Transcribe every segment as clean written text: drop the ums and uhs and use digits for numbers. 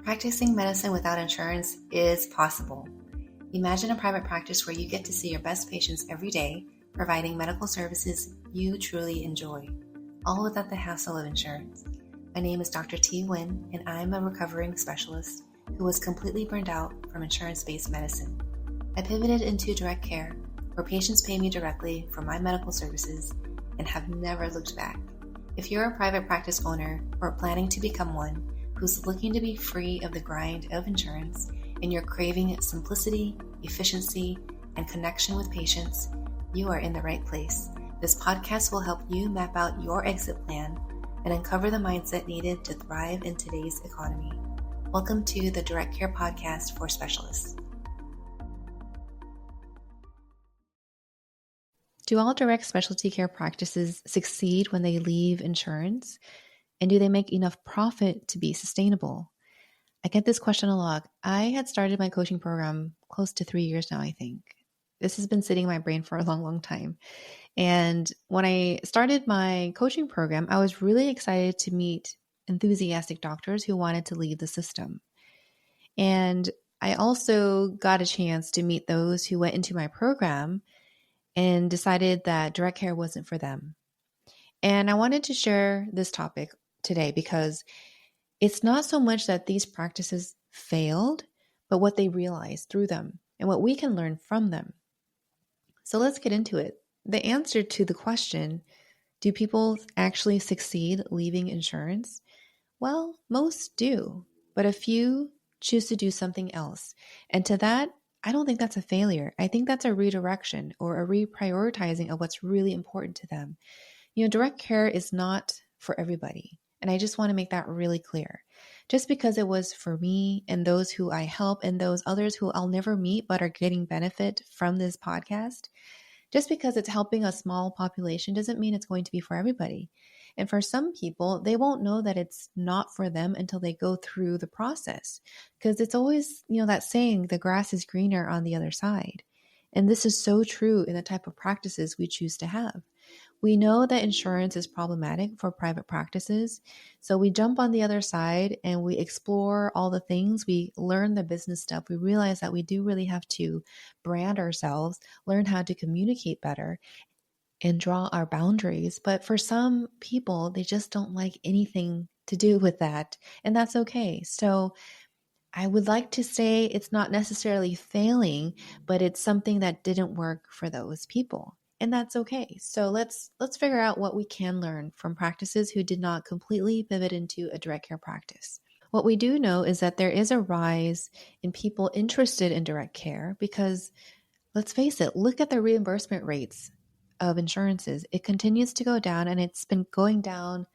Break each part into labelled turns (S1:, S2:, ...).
S1: Practicing medicine without insurance is possible. Imagine a private practice where you get to see your best patients every day, providing medical services you truly enjoy, all without the hassle of insurance. My name is Dr. T. Nguyen, and I'm a recovering specialist who was completely burned out from insurance-based medicine. I pivoted into direct care, where patients pay me directly for my medical services and have never looked back. If you're a private practice owner or planning to become one who's looking to be free of the grind of insurance and you're craving simplicity, efficiency, and connection with patients, you are in the right place. This podcast will help you map out your exit plan and uncover the mindset needed to thrive in today's economy. Welcome to the Direct Care Podcast for Specialists. Do all direct specialty care practices succeed when they leave insurance? And do they make enough profit to be sustainable? I get this question a lot. I had started my coaching program close to 3 years now, I think. This has been sitting in my brain for a long, long time. And when I started my coaching program, I was really excited to meet enthusiastic doctors who wanted to leave the system. And I also got a chance to meet those who went into my program and decided that direct care wasn't for them. And I wanted to share this topic today because it's not so much that these practices failed, but what they realized through them and what we can learn from them. So let's get into it. The answer to the question, do people actually succeed leaving insurance? Well, most do, but a few choose to do something else. And to that, I don't think that's a failure. I think that's a redirection or a reprioritizing of what's really important to them. Direct care is not for everybody. And I just want to make that really clear. Just because it was for me and those who I help and those others who I'll never meet but are getting benefit from this podcast, just because it's helping a small population doesn't mean it's going to be for everybody. And for some people, they won't know that it's not for them until they go through the process. Because it's always, that saying, the grass is greener on the other side. And this is so true in the type of practices we choose to have. We know that insurance is problematic for private practices, so we jump on the other side and we explore all the things. We learn the business stuff. We realize that we do really have to brand ourselves, learn how to communicate better, and draw our boundaries. But for some people, they just don't like anything to do with that, and that's okay. So I would like to say it's not necessarily failing, but it's something that didn't work for those people. And that's okay. So let's figure out what we can learn from practices who did not completely pivot into a direct care practice. What we do know is that there is a rise in people interested in direct care because, let's face it, look at the reimbursement rates of insurances. It continues to go down, and it's been going down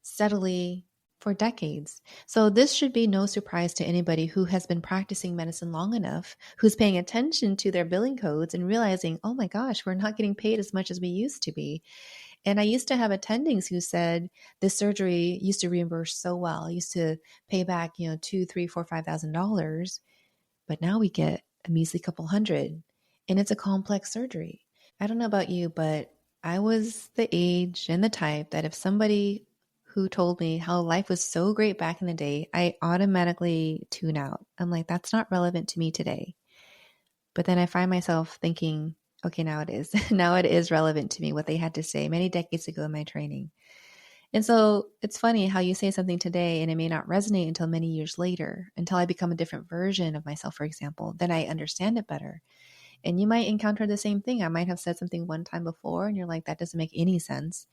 S1: steadily for decades. So this should be no surprise to anybody who has been practicing medicine long enough, who's paying attention to their billing codes and realizing, oh my gosh, we're not getting paid as much as we used to be. And I used to have attendings who said this surgery used to reimburse so well. I used to pay back, $2,000, $3,000, $4,000, $5,000, but now we get a measly couple hundred, and it's a complex surgery. I don't know about you, but I was the age and the type that if somebody who told me how life was so great back in the day, I automatically tune out. I'm like, that's not relevant to me today. But then I find myself thinking, okay, now it is. Now it is relevant to me, what they had to say many decades ago in my training. And so it's funny how you say something today and it may not resonate until many years later, until I become a different version of myself, for example, then I understand it better. And you might encounter the same thing. I might have said something one time before and you're like, that doesn't make any sense.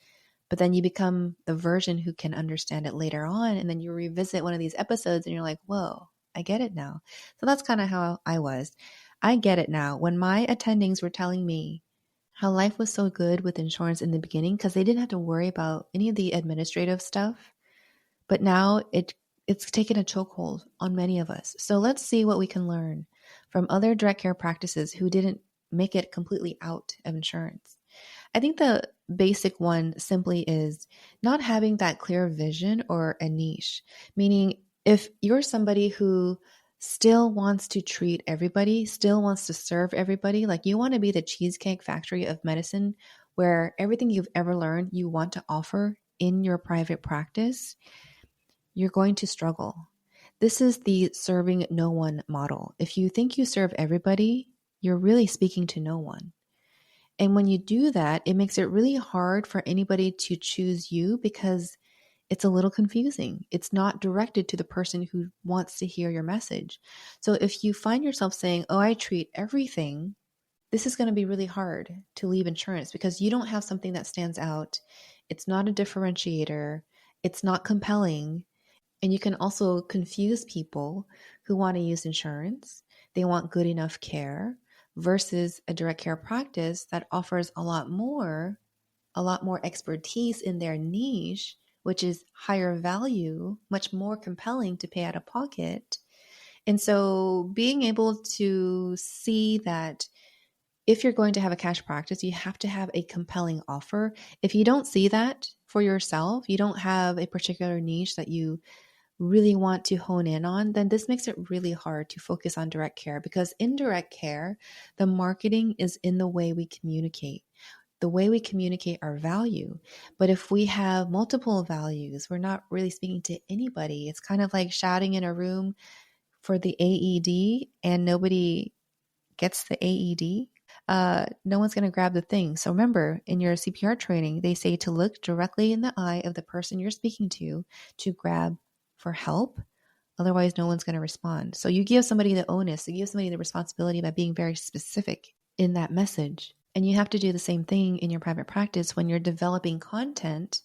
S1: But then you become the version who can understand it later on. And then you revisit one of these episodes and you're like, whoa, I get it now. So that's kind of how I was. I get it now. When my attendings were telling me how life was so good with insurance in the beginning, because they didn't have to worry about any of the administrative stuff. But now it's taken a chokehold on many of us. So let's see what we can learn from other direct care practices who didn't make it completely out of insurance. I think the basic one simply is not having that clear vision or a niche, meaning if you're somebody who still wants to treat everybody, still wants to serve everybody, like you want to be the cheesecake factory of medicine where everything you've ever learned you want to offer in your private practice, you're going to struggle. This is the serving no one model. If you think you serve everybody, you're really speaking to no one. And when you do that, it makes it really hard for anybody to choose you because it's a little confusing. It's not directed to the person who wants to hear your message. So if you find yourself saying, oh, I treat everything, this is going to be really hard to leave insurance because you don't have something that stands out. It's not a differentiator. It's not compelling. And you can also confuse people who want to use insurance. They want good enough care versus a direct care practice that offers a lot more expertise in their niche, which is higher value, much more compelling to pay out of pocket. And so being able to see that if you're going to have a cash practice, you have to have a compelling offer. If you don't see that for yourself, you don't have a particular niche that you really want to hone in on, then this makes it really hard to focus on direct care because in direct care, the marketing is in the way we communicate. The way we communicate our value. But if we have multiple values, we're not really speaking to anybody. It's kind of like shouting in a room for the AED and nobody gets the AED. No one's going to grab the thing. So remember, in your CPR training, they say to look directly in the eye of the person you're speaking to grab for help. Otherwise, no one's going to respond. So you give somebody the onus, you give somebody the responsibility by being very specific in that message. And you have to do the same thing in your private practice when you're developing content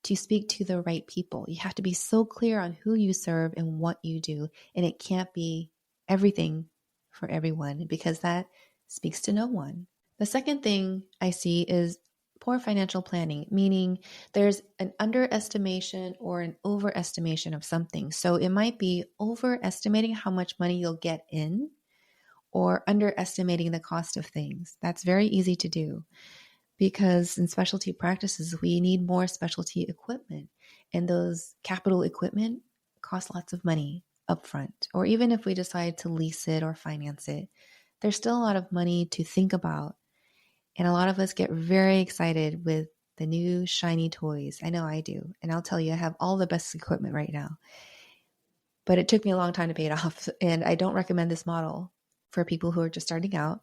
S1: to speak to the right people. You have to be so clear on who you serve and what you do. And it can't be everything for everyone because that speaks to no one. The second thing I see is poor financial planning, meaning there's an underestimation or an overestimation of something. So it might be overestimating how much money you'll get in or underestimating the cost of things. That's very easy to do because in specialty practices, we need more specialty equipment. And those capital equipment cost lots of money upfront. Or even if we decide to lease it or finance it, there's still a lot of money to think about. And a lot of us get very excited with the new shiny toys. I know I do. And I'll tell you, I have all the best equipment right now. But it took me a long time to pay it off. And I don't recommend this model for people who are just starting out.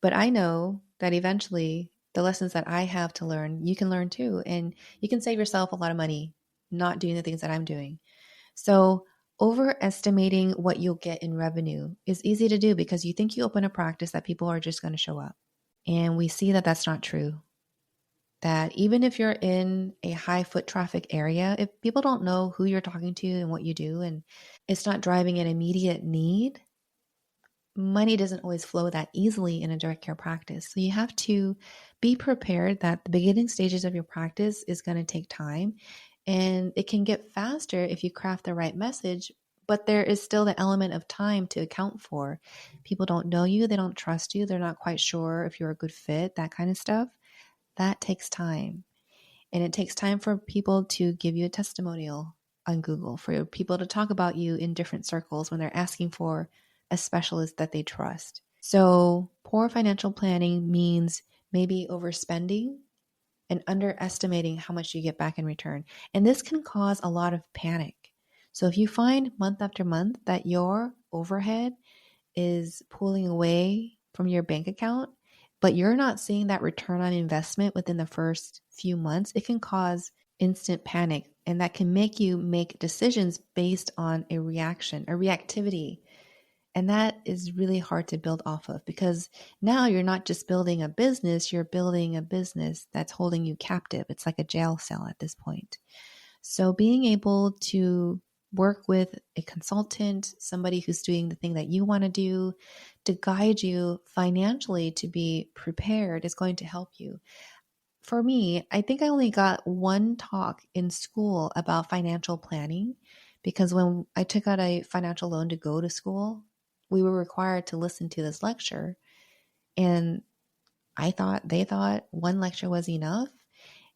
S1: But I know that eventually the lessons that I have to learn, you can learn too. And you can save yourself a lot of money not doing the things that I'm doing. So overestimating what you'll get in revenue is easy to do because you think you open a practice that people are just going to show up. And we see that that's not true. That even if you're in a high foot traffic area, if people don't know who you're talking to and what you do, and it's not driving an immediate need, money doesn't always flow that easily in a direct care practice. So you have to be prepared that the beginning stages of your practice is going to take time and it can get faster if you craft the right message, but there is still the element of time to account for. People don't know you, they don't trust you, they're not quite sure if you're a good fit, that kind of stuff. That takes time. And it takes time for people to give you a testimonial on Google, for people to talk about you in different circles when they're asking for a specialist that they trust. So poor financial planning means maybe overspending and underestimating how much you get back in return. And this can cause a lot of panic. So if you find month after month that your overhead is pulling away from your bank account, but you're not seeing that return on investment within the first few months, it can cause instant panic. And that can make you make decisions based on a reaction, a reactivity. And that is really hard to build off of because now you're not just building a business, you're building a business that's holding you captive. It's like a jail cell at this point. So being able to work with a consultant, somebody who's doing the thing that you want to do, to guide you financially to be prepared is going to help you. For me, I think I only got one talk in school about financial planning because when I took out a financial loan to go to school, we were required to listen to this lecture. And they thought one lecture was enough.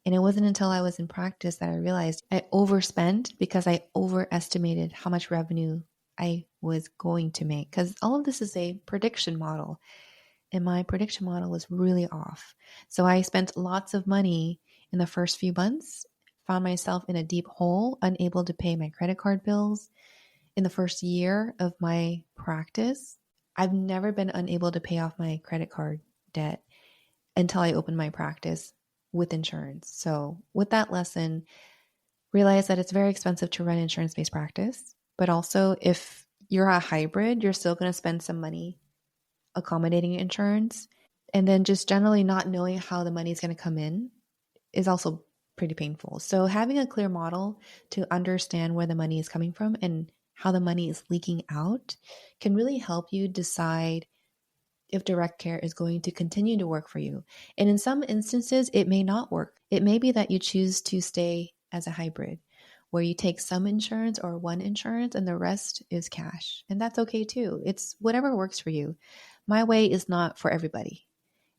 S1: And it wasn't until I was in practice that I realized I overspent because I overestimated how much revenue I was going to make. Because all of this is a prediction model. And my prediction model was really off. So I spent lots of money in the first few months, found myself in a deep hole, unable to pay my credit card bills. in the first year of my practice, I've never been unable to pay off my credit card debt until I opened my practice with insurance. So with that lesson, realize that it's very expensive to run insurance-based practice, but also if you're a hybrid, you're still going to spend some money accommodating insurance. And then just generally not knowing how the money is going to come in is also pretty painful. So having a clear model to understand where the money is coming from and how the money is leaking out can really help you decide if direct care is going to continue to work for you. And in some instances, it may not work. It may be that you choose to stay as a hybrid, where you take some insurance or one insurance and the rest is cash. And that's okay too. It's whatever works for you. My way is not for everybody,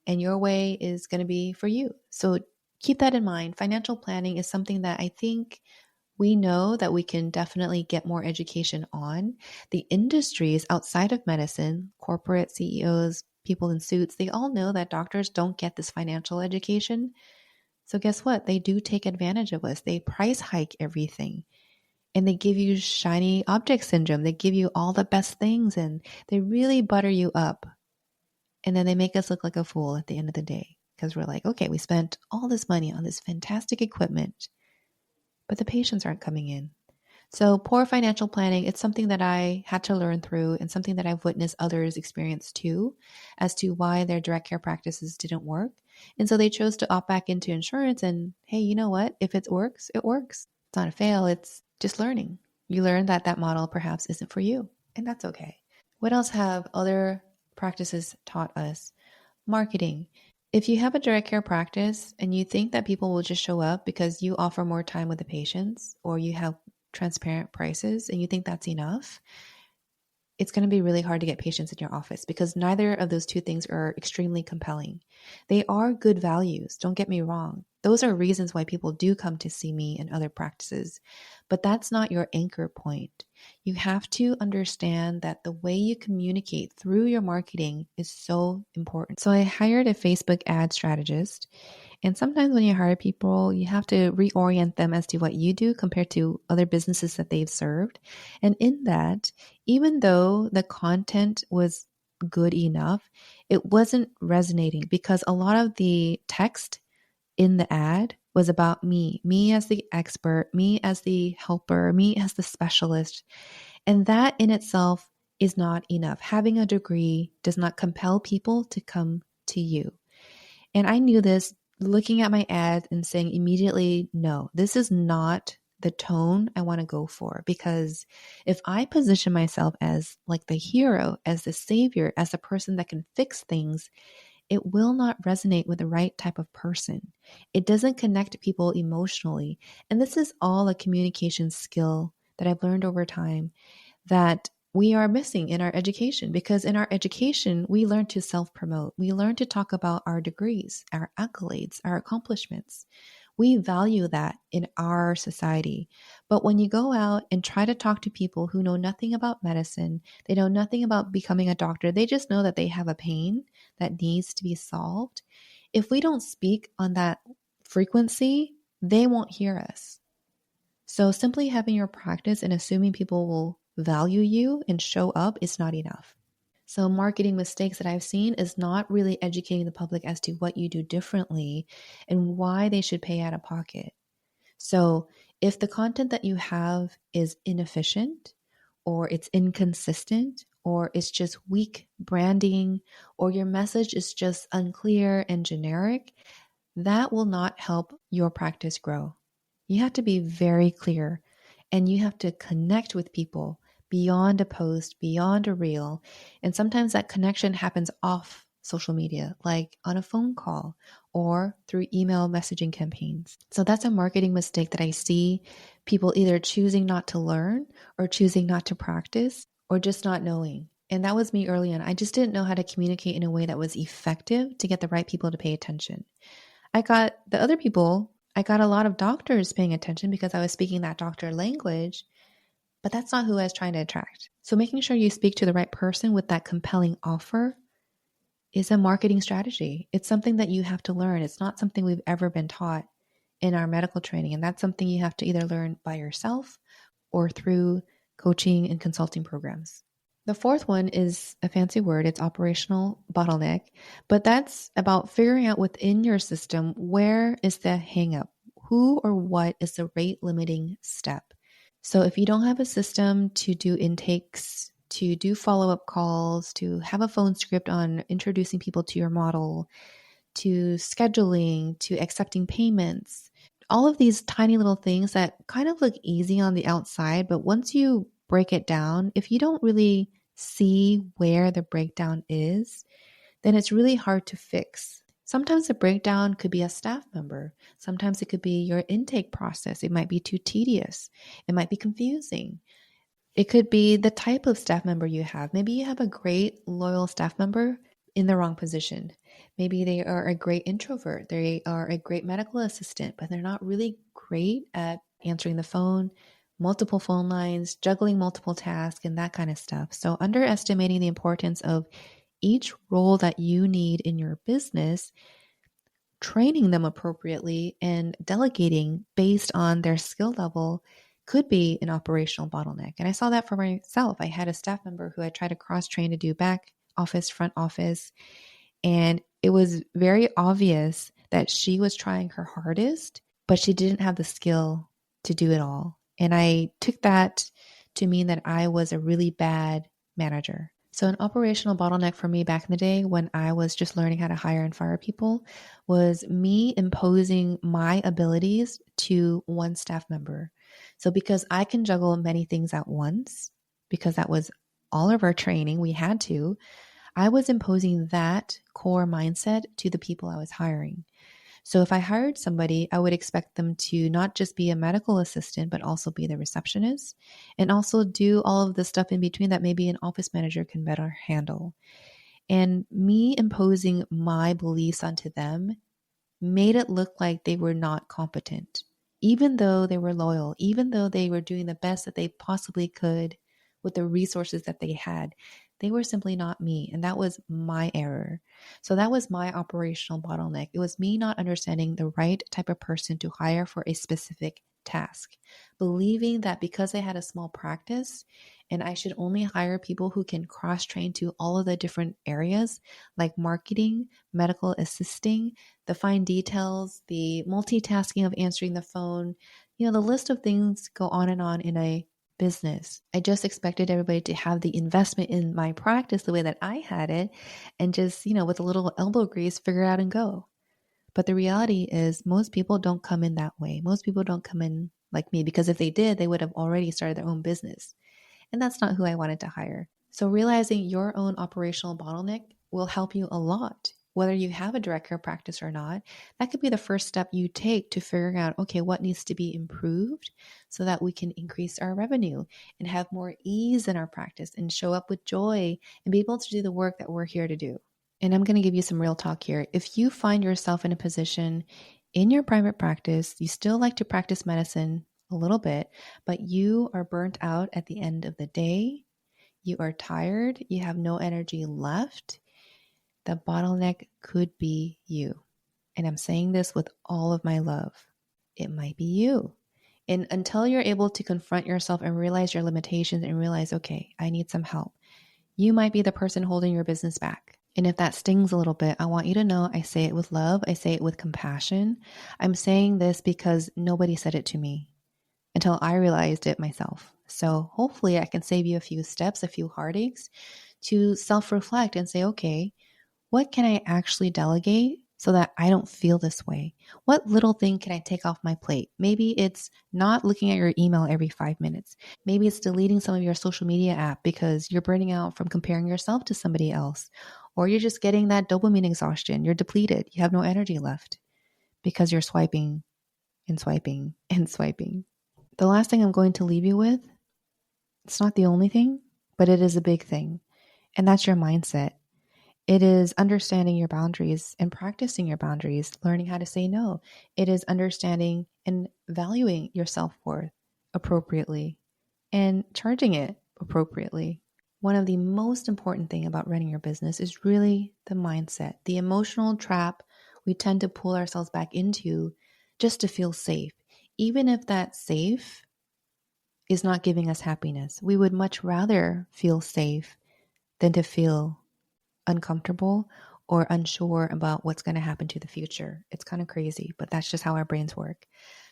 S1: and your way is going to be for you. So keep that in mind. Financial planning is something that I think we know that we can definitely get more education on. The industries outside of medicine, corporate CEOs, people in suits, they all know that doctors don't get this financial education. So guess what? They do take advantage of us. They price hike everything and they give you shiny object syndrome. They give you all the best things and they really butter you up. And then they make us look like a fool at the end of the day because we're like, okay, we spent all this money on this fantastic equipment, but the patients aren't coming in. So poor financial planning, it's something that I had to learn through and something that I've witnessed others experience too, as to why their direct care practices didn't work. And so they chose to opt back into insurance and, hey, you know what? If it works, it works. It's not a fail. It's just learning. You learn that that model perhaps isn't for you, and that's okay. What else have other practices taught us? Marketing. If you have a direct care practice and you think that people will just show up because you offer more time with the patients or you have transparent prices and you think that's enough, it's going to be really hard to get patients in your office because neither of those two things are extremely compelling. They are good values, don't get me wrong. Those are reasons why people do come to see me and other practices, but that's not your anchor point. You have to understand that the way you communicate through your marketing is so important. So I hired a Facebook ad strategist. And sometimes when you hire people, you have to reorient them as to what you do compared to other businesses that they've served. And in that, even though the content was good enough, it wasn't resonating because a lot of the text in the ad was about me as the expert, me as the helper, me as the specialist. And that in itself is not enough. Having a degree does not compel people to come to you. And I knew this looking at my ad and saying immediately, no, this is not the tone I want to go for. Because if I position myself as like the hero, as the savior, as the person that can fix things, it will not resonate with the right type of person. It doesn't connect people emotionally. And this is all a communication skill that I've learned over time that we are missing in our education, because in our education, we learn to self-promote. We learn to talk about our degrees, our accolades, our accomplishments. We value that in our society. But when you go out and try to talk to people who know nothing about medicine, they know nothing about becoming a doctor, they just know that they have a pain that needs to be solved. If we don't speak on that frequency, they won't hear us. So simply having your practice and assuming people will value you and show up is not enough. So marketing mistakes that I've seen is not really educating the public as to what you do differently and why they should pay out of pocket. So if the content that you have is inefficient or it's inconsistent or it's just weak branding or your message is just unclear and generic, that will not help your practice grow. You have to be very clear and you have to connect with people beyond a post, beyond a reel. And sometimes that connection happens off social media, like on a phone call or through email messaging campaigns. So that's a marketing mistake that I see people either choosing not to learn or choosing not to practice or just not knowing. And that was me early on. I just didn't know how to communicate in a way that was effective to get the right people to pay attention. I got a lot of doctors paying attention because I was speaking that doctor language, but that's not who I was trying to attract. So making sure you speak to the right person with that compelling offer is a marketing strategy. It's something that you have to learn. It's not something we've ever been taught in our medical training. And that's something you have to either learn by yourself or through coaching and consulting programs. The fourth one is a fancy word. It's operational bottleneck, but that's about figuring out within your system, where is the hangup? Who or what is the rate limiting step? So if you don't have a system to do intakes, to do follow-up calls, to have a phone script on introducing people to your model, to scheduling, to accepting payments, all of these tiny little things that kind of look easy on the outside, but once you break it down, if you don't really see where the breakdown is, then it's really hard to fix. Sometimes the breakdown could be a staff member. Sometimes it could be your intake process. It might be too tedious. It might be confusing. It could be the type of staff member you have. Maybe you have a great loyal staff member in the wrong position. Maybe they are a great introvert. They are a great medical assistant, but they're not really great at answering the phone, multiple phone lines, juggling multiple tasks, and that kind of stuff. So underestimating the importance of each role that you need in your business, training them appropriately, and delegating based on their skill level could be an operational bottleneck. And I saw that for myself. I had a staff member who I tried to cross train to do back office, front office, and it was very obvious that she was trying her hardest, but she didn't have the skill to do it all. And I took that to mean that I was a really bad manager. So an operational bottleneck for me back in the day when I was just learning how to hire and fire people was me imposing my abilities to one staff member. So because I can juggle many things at once, because that was all of our training, we had to, I was imposing that core mindset to the people I was hiring. So if I hired somebody, I would expect them to not just be a medical assistant, but also be the receptionist and also do all of the stuff in between that maybe an office manager can better handle. And me imposing my beliefs onto them made it look like they were not competent, even though they were loyal, even though they were doing the best that they possibly could with the resources that they had. They were simply not me. And that was my error. So that was my operational bottleneck. It was me not understanding the right type of person to hire for a specific task, believing that because I had a small practice and I should only hire people who can cross train to all of the different areas like marketing, medical assisting, the fine details, the multitasking of answering the phone, the list of things go on in a business. I just expected everybody to have the investment in my practice the way that I had it and just, with a little elbow grease, figure it out and go. But the reality is most people don't come in that way. Most people don't come in like me because if they did, they would have already started their own business. And that's not who I wanted to hire. So realizing your own operational bottleneck will help you a lot. Whether you have a direct care practice or not, that could be the first step you take to figuring out, okay, what needs to be improved so that we can increase our revenue and have more ease in our practice and show up with joy and be able to do the work that we're here to do. And I'm going to give you some real talk here. If you find yourself in a position in your private practice, you still like to practice medicine a little bit, but you are burnt out at the end of the day, you are tired, you have no energy left, the bottleneck could be you. And I'm saying this with all of my love. It might be you. And until you're able to confront yourself and realize your limitations and realize, okay, I need some help, you might be the person holding your business back. And if that stings a little bit, I want you to know I say it with love. I say it with compassion. I'm saying this because nobody said it to me until I realized it myself. So hopefully I can save you a few steps, a few heartaches to self-reflect and say, okay, what can I actually delegate so that I don't feel this way? What little thing can I take off my plate? Maybe it's not looking at your email every 5 minutes. Maybe it's deleting some of your social media app because you're burning out from comparing yourself to somebody else. Or you're just getting that dopamine exhaustion. You're depleted. You have no energy left because you're swiping and swiping and swiping. The last thing I'm going to leave you with, it's not the only thing, but it is a big thing. And that's your mindset. It is understanding your boundaries and practicing your boundaries, learning how to say no. It is understanding and valuing your self-worth appropriately and charging it appropriately. One of the most important things about running your business is really the mindset, the emotional trap we tend to pull ourselves back into just to feel safe. Even if that safe is not giving us happiness. We would much rather feel safe than to feel uncomfortable or unsure about what's going to happen to the future. It's kind of crazy, but that's just how our brains work.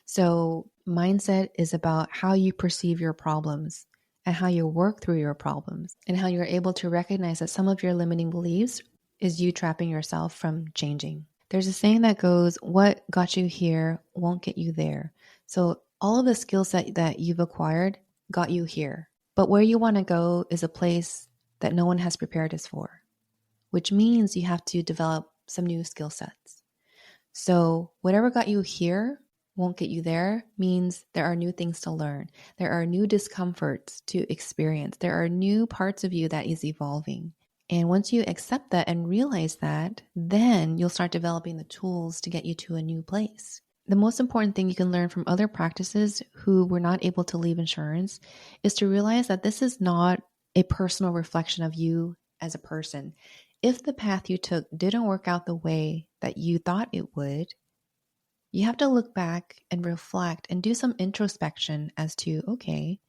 S1: So mindset is about how you perceive your problems and how you work through your problems and how you're able to recognize that some of your limiting beliefs is you trapping yourself from changing. There's a saying that goes, what got you here won't get you there. So all of the skills that you've acquired got you here. But where you want to go is a place that no one has prepared us for, which means you have to develop some new skill sets. So whatever got you here won't get you there means there are new things to learn. There are new discomforts to experience. There are new parts of you that is evolving. And once you accept that and realize that, then you'll start developing the tools to get you to a new place. The most important thing you can learn from other practices who were not able to leave insurance is to realize that this is not a personal reflection of you as a person. If the path you took didn't work out the way that you thought it would, you have to look back and reflect and do some introspection as to, okay,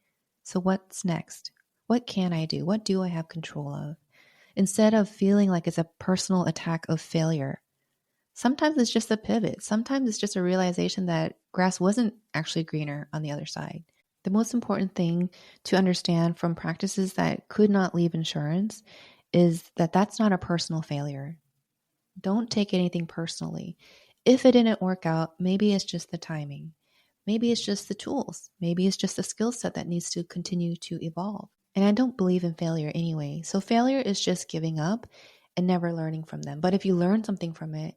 S1: so what's next? What can I do? What do I have control of? Instead of feeling like it's a personal attack of failure. Sometimes it's just a pivot. Sometimes it's just a realization that grass wasn't actually greener on the other side. The most important thing to understand from practices that could not leave insurance is that that's not a personal failure. Don't take anything personally. If it didn't work out, maybe it's just the timing. Maybe it's just the tools. Maybe it's just the skill set that needs to continue to evolve. And I don't believe in failure anyway. So failure is just giving up and never learning from them. But if you learn something from it,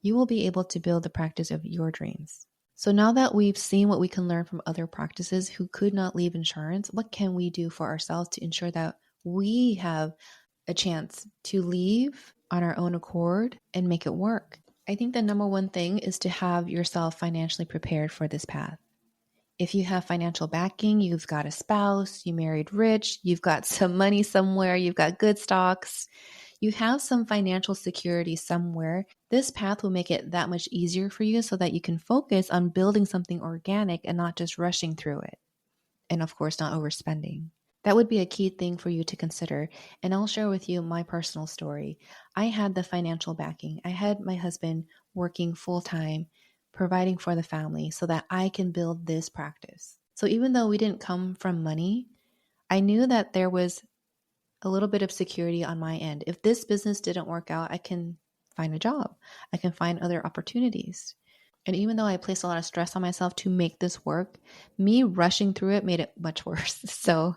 S1: you will be able to build the practice of your dreams. So now that we've seen what we can learn from other practices who could not leave insurance, what can we do for ourselves to ensure that we have a chance to leave on our own accord and make it work? I think the number one thing is to have yourself financially prepared for this path. If you have financial backing, you've got a spouse, you married rich, you've got some money somewhere, you've got good stocks, you have some financial security somewhere, this path will make it that much easier for you so that you can focus on building something organic and not just rushing through it. And of course, not overspending. That would be a key thing for you to consider. And I'll share with you my personal story. I had the financial backing. I had my husband working full-time, providing for the family so that I can build this practice. So even though we didn't come from money, I knew that there was a little bit of security on my end. If this business didn't work out, I can find a job. I can find other opportunities. And even though I placed a lot of stress on myself to make this work, me rushing through it made it much worse. So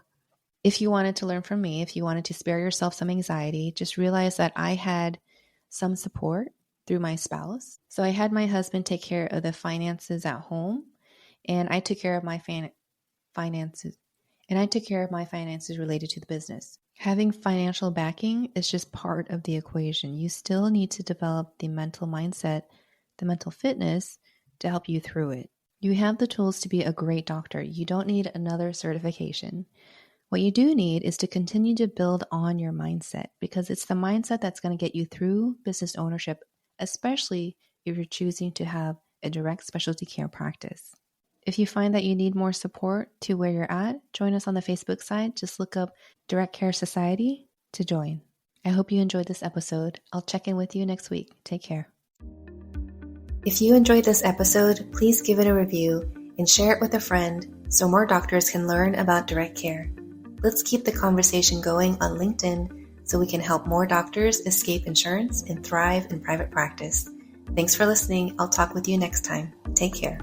S1: if you wanted to learn from me, if you wanted to spare yourself some anxiety, just realize that I had some support through my spouse. So I had my husband take care of the finances at home, and I took care of my finances. And I took care of my finances related to the business. Having financial backing is just part of the equation. You still need to develop the mental mindset, the mental fitness to help you through it. You have the tools to be a great doctor. You don't need another certification. What you do need is to continue to build on your mindset, because it's the mindset that's going to get you through business ownership, especially if you're choosing to have a direct specialty care practice. If you find that you need more support to where you're at, join us on the Facebook side. Just look up Direct Care Society to join. I hope you enjoyed this episode. I'll check in with you next week. Take care. If you enjoyed this episode, please give it a review and share it with a friend so more doctors can learn about direct care. Let's keep the conversation going on LinkedIn so we can help more doctors escape insurance and thrive in private practice. Thanks for listening. I'll talk with you next time. Take care.